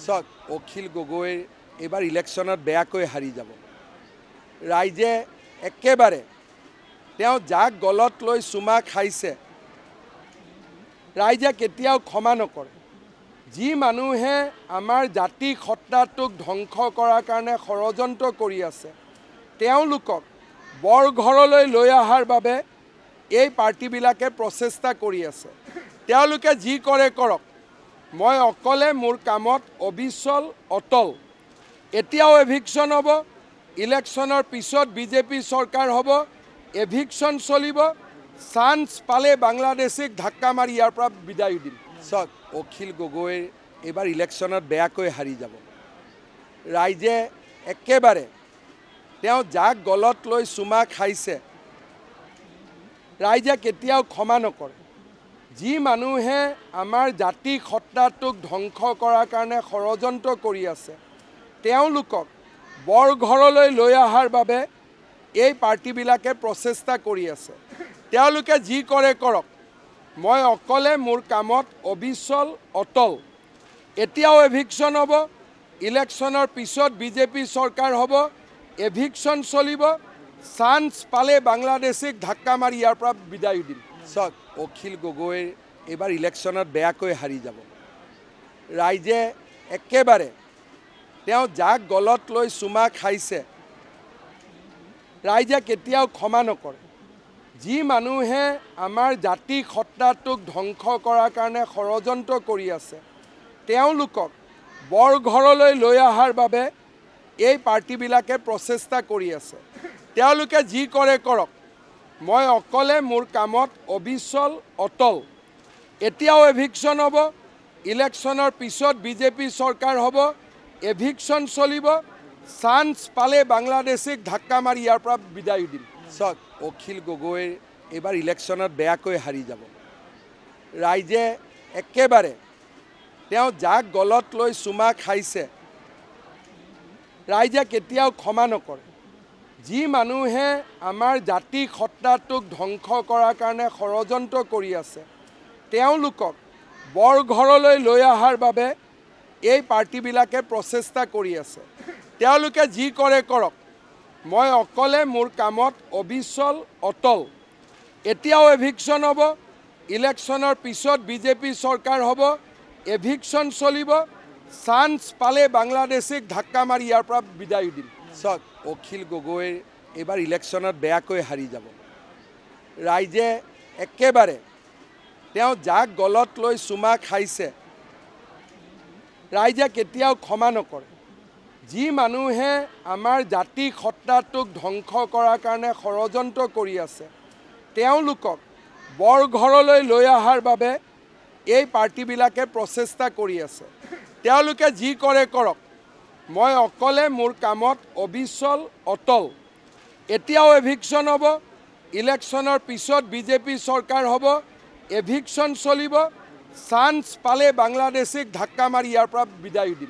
চাওক অখিল গগৈ এইবাৰ ইলেকশ্যনত বেয়াকৈ হাৰি যাব। ৰাইজে একেবাৰে তেওঁ যাক গলত লৈ চুমা খাইছে ৰাইজে কেতিয়াও ক্ষমা নকৰে। যি মানুহে আমাৰ জাতি সত্তাটোক ধ্বংস কৰাৰ কাৰণে ষড়যন্ত্ৰ কৰি আছে তেওঁলোকক বৰঘৰলৈ লৈ অহাৰ বাবে এই পাৰ্টিবিলাকে প্ৰচেষ্টা কৰি আছে। তেওঁলোকে যি কৰে কৰক, মই অকলে মোৰ কামত অবিচল অটল। এতিয়াও এভিকশ্যন হ'ব, ইলেকশ্যনৰ পিছত বিজেপি চৰকাৰ হ'ব, এভিকশ্যন চলিব। চান্স পালে বাংলাদেশীক ধাক্কা মাৰি ইয়াৰ পৰা বিদায় দিম। চাওক অখিল গগৈ এইবাৰ ইলেকশ্যনত বেয়াকৈ হাৰি যাব। ৰাইজে একেবাৰে তেওঁ যাক গলত লৈ চুমা খাইছে ৰাইজে কেতিয়াও ক্ষমা নকৰে। যি মানুহে আমাৰ জাতি সত্তাটোক ধ্বংস কৰাৰ কাৰণে ষড়যন্ত্ৰ কৰি আছে তেওঁলোকক বৰঘৰলৈ লৈ অহাৰ বাবে এই পাৰ্টিবিলাকে প্ৰচেষ্টা কৰি আছে। তেওঁলোকে যি কৰে কৰক, মই অকলে মোৰ কামত অবিচল অটল। এতিয়াও এভিকশ্যন হ'ব, ইলেকশ্যনৰ পিছত বিজেপি চৰকাৰ হ'ব, এভিকশ্যন চলিব। চান্স পালে বাংলাদেশীক ধাক্কা মাৰি ইয়াৰ পৰা বিদায় দিম। চাওক অখিল গগৈ এইবাৰ ইলেকশ্যনত বেয়াকৈ হাৰি যাব। ৰাইজে একেবাৰে তেওঁ যাক গলত লৈ চুমা খাইছে ৰাইজে কেতিয়াও ক্ষমা নকৰে। যি মানুহে আমাৰ জাতি সত্তাটোক ধ্বংস কৰাৰ কাৰণে ষড়যন্ত্ৰ কৰি আছে তেওঁলোকক বৰঘৰলৈ লৈ অহাৰ বাবে এই পাৰ্টিবিলাকে প্ৰচেষ্টা কৰি আছে। তেওঁলোকে যি কৰে কৰক, মই অকলে মোৰ কামত অবিচল অটল। এতিয়াও এভিকশ্যন হ'ব, ইলেকশ্যনৰ পিছত বিজেপি চৰকাৰ হ'ব, এভিকশ্যন চলিব। চান্স পালে বাংলাদেশীক ধাক্কা মাৰি ইয়াৰ পৰা বিদায় দিম। চাওক অখিল গগৈ এইবাৰ ইলেকশ্যনত বেয়াকৈ হাৰি যাব। ৰাইজে একেবাৰে তেওঁ যাক গলত লৈ চুমা খাইছে ৰাইজে কেতিয়াও ক্ষমা নকৰে। যি মানুহে আমাৰ জাতি সত্তাটোক ধ্বংস কৰাৰ কাৰণে ষড়যন্ত্ৰ কৰি আছে তেওঁলোকক বৰঘৰলৈ লৈ অহাৰ বাবে এই পাৰ্টিবিলাকে প্ৰচেষ্টা কৰি আছে। তেওঁলোকে যি কৰে কৰক, মই অকলে মোৰ কামত অবিচল অটল। এতিয়াও এভিকশ্যন হ'ব, ইলেকশ্যনৰ পিছত বিজেপি চৰকাৰ হ'ব, এভিকশ্যন চলিব। চান্স পালে বাংলাদেশীক ধাক্কা মাৰি ইয়াৰ পৰা বিদায় দিম। চাওক অখিল গগৈ এইবাৰ ইলেকশ্যনত বেয়াকৈ হাৰি যাব। ৰাইজে একেবাৰে তেওঁ যাক গলত লৈ চুমা খাইছে ৰাইজে কেতিয়াও ক্ষমা নকৰে। যি মানুহে আমাৰ জাতি সত্তাটোক ধ্বংস কৰাৰ কাৰণে ষড়যন্ত্ৰ কৰি আছে তেওঁলোকক বৰঘৰলৈ লৈ অহাৰ বাবে এই পাৰ্টিবিলাকে প্ৰচেষ্টা কৰি আছে। তেওঁলোকে যি কৰে কৰক, মই অকলে মোৰ কামত অবিচল অটল। এতিয়াও এভিকশ্যন হ'ব, ইলেকশ্যনৰ পিছত বিজেপি চৰকাৰ হ'ব, এভিকশ্যন চলিব। চান্স পালে বাংলাদেশীক ধাক্কা মাৰি ইয়াৰ পৰা বিদায় দিম।